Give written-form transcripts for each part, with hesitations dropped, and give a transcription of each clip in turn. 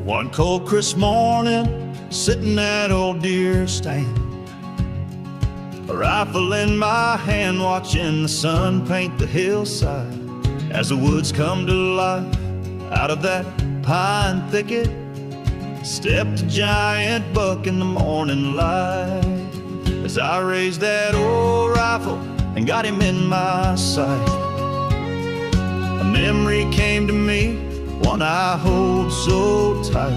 One cold crisp morning, sitting at old deer stand, a rifle in my hand, watching the sun paint the hillside. As the woods come to life out of that pine thicket, stepped a giant buck in the morning light. As I raised that old rifle and got him in my sight, a memory came to me, one I hold so tight.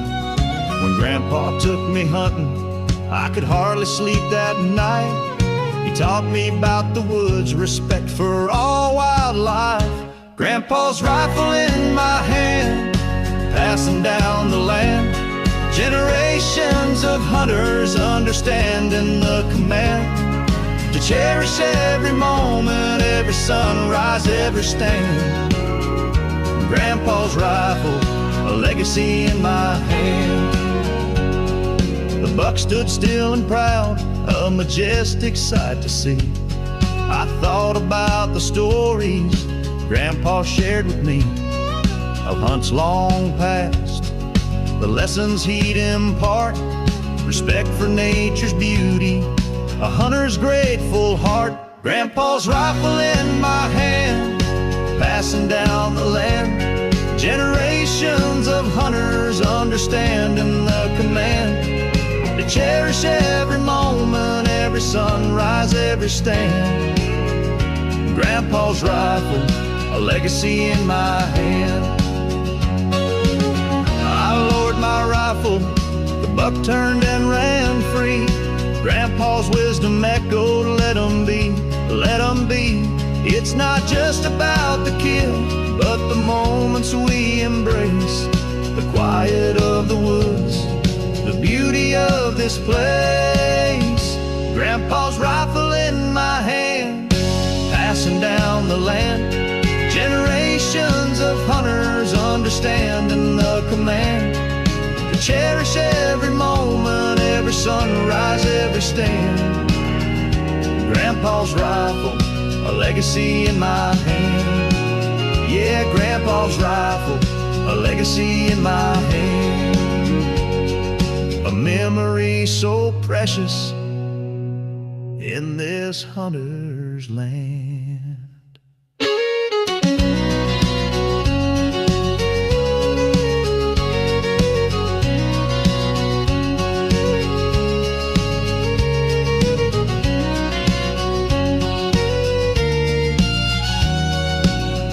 When Grandpa took me hunting, I could hardly sleep that night. He taught me about the woods, respect for all wildlife. Grandpa's rifle in my hand, passing down the land. Generations of hunters understanding the command to cherish every moment, every sunrise, every stand. Grandpa's rifle, a legacy in my hand. The buck stood still and proud, a majestic sight to see. I thought about the stories Grandpa shared with me of hunts long past, the lessons he'd impart, respect for nature's beauty, a hunter's grateful heart. Grandpa's rifle in my hand, passing down the land. Generations of hunters understanding the command to cherish every moment, every sunrise, every stand. Grandpa's rifle, a legacy in my hand. I lowered my rifle, the buck turned and ran free. Grandpa's wisdom echoed, let 'em be, let 'em be. It's not just about the kill, but the moments we embrace, the quiet of the woods, the beauty of this place. Grandpa's rifle in my hand, passing down the land. Generations of hunters understanding the command to cherish every moment, every sunrise, every stand. Grandpa's rifle, a legacy in my hand. Yeah, Grandpa's rifle, a legacy in my hand. A memory so precious in this hunter's land.